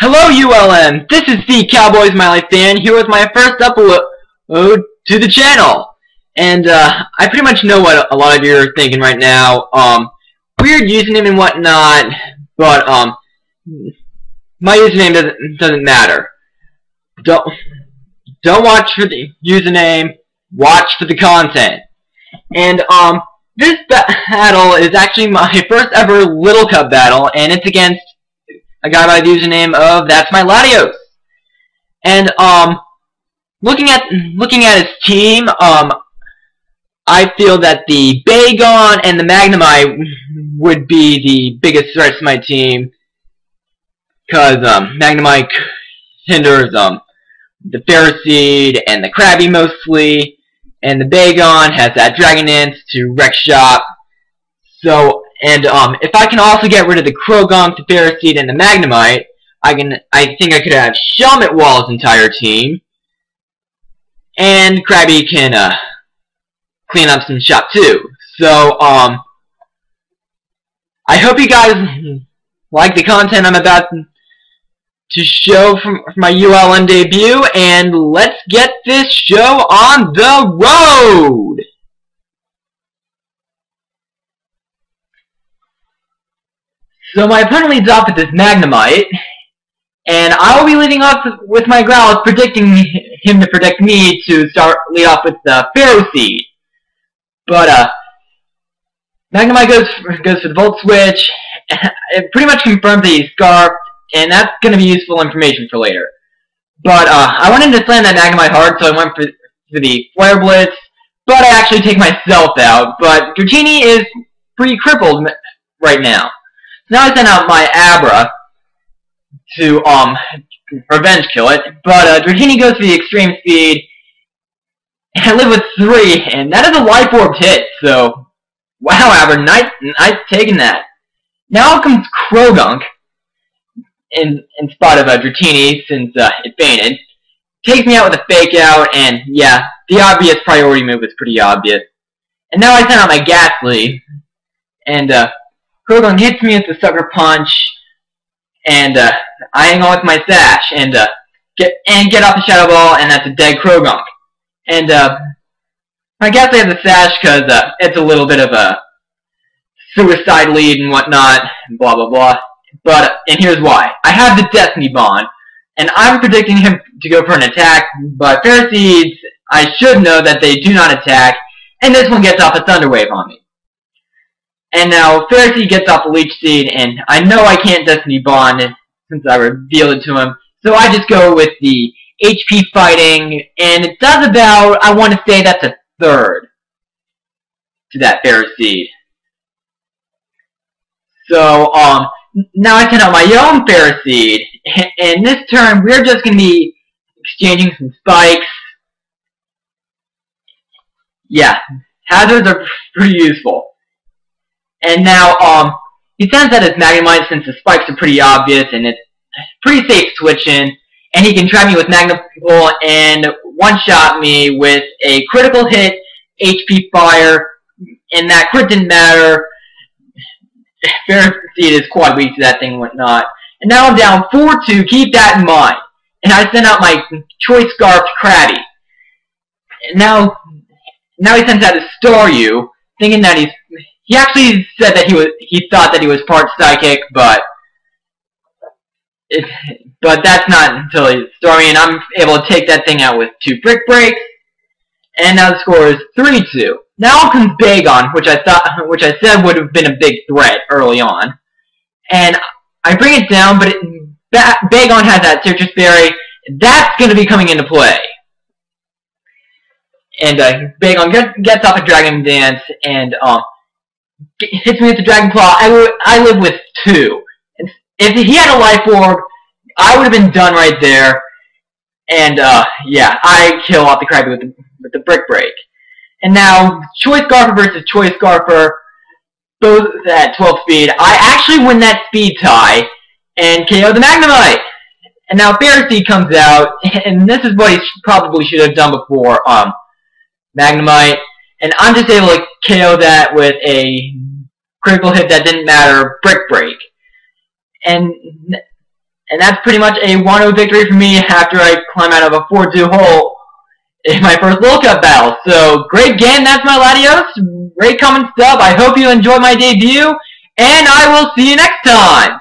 Hello ULM, this is the CowboysandMileyfan here with my first upload to the channel. And I pretty much know what a lot of you are thinking right now. Weird username and whatnot, but my username doesn't matter. Don't watch for the username, watch for the content. And this battle is actually my first ever Little Cup battle, and it's against a guy by the username of ThatsMyLatios. And looking at his team, I feel that the Bagon and the Magnemite would be the biggest threats to my team, because Magnemite hinders the Ferroseed and the Krabby mostly, and the Bagon has that Dragon Dance to wreck shop. So, and if I can also get rid of the Krogunk, the Ferroseed, and the Magnemite, I think I could have Shelmet Wall's entire team, and Krabby can clean up some shop too. So, I hope you guys like the content I'm about to show from my ULM debut, and let's get this show on the road! So my opponent leads off with this Magnemite, and I will be leading off with my Growlithe, predicting him to predict me to lead off with the Ferroseed. But Magnemite goes for the Volt Switch. It pretty much confirms that he's Scarfed, and that's going to be useful information for later. But I wanted to slam that Magnemite hard, so I went for the Flare Blitz, but I actually take myself out. But Dratini is pretty crippled right now. Now I send out my Abra to revenge kill it, but Dratini goes for the Extreme Speed, and I live with 3, and that is a Life Orb hit, so wow, Abra, nice taking that. Now comes Krogunk in spot of Dratini, since it fainted. Takes me out with a Fake Out, and yeah, the obvious priority move is pretty obvious. And now I send out my Ghastly, and Krogunk hits me with the Sucker Punch, and I hang on with my Sash, and get off the Shadow Ball, and that's a dead Krogunk. And I guess I have the Sash because it's a little bit of a suicide lead and whatnot, and blah blah blah. But and here's why: I have the Destiny Bond, and I'm predicting him to go for an attack. But Ferroseeds, I should know that they do not attack, and this one gets off a Thunder Wave on me. And now Ferroseed gets off a Leech Seed, and I know I can't Destiny Bond since I revealed it to him, so I just go with the HP Fighting, and it does about, I want to say that's a third to that Ferroseed. So, now I send out my own Ferroseed, and this turn we're just going to be exchanging some spikes. Yeah, hazards are pretty useful. And now, he sends out his Magnemite since the spikes are pretty obvious, and it's pretty safe switching. And he can trap me with Magnapole and one-shot me with a critical hit, HP Fire, and that crit didn't matter. Ferroseed is quite weak to that thing and whatnot. And now I'm down 4-2, keep that in mind. And I send out my Choice Scarf to Krabby. And now he sends out his Staryu, thinking that he actually said that he thought that he was part Psychic, but that's not until he's Starmie, and I'm able to take that thing out with 2 Brick Breaks, and now the score is 3-2. Now comes Bagon, which I said would have been a big threat early on, and I bring it down, but Bagon has that Citrus Berry. That's going to be coming into play. And Bagon gets off a Dragon Dance, and hits me with the Dragon Claw. I live with 2. And if he had a Life Orb, I would have been done right there. And yeah, I kill off the Krabby with the Brick Break. And now Choice Scarfer versus Choice Scarfer, both at 12 speed. I actually win that speed tie and KO the Magnemite. And now Ferroseed comes out, and this is what he probably should have done before Magnemite. And I'm just able to KO that with a critical hit that didn't matter, Brick Break. And And that's pretty much a 1-0 victory for me after I climb out of a 4-2 hole in my first World Cup battle. So, great game, that's my Latios. Great comment sub. I hope you enjoyed my debut, and I will see you next time.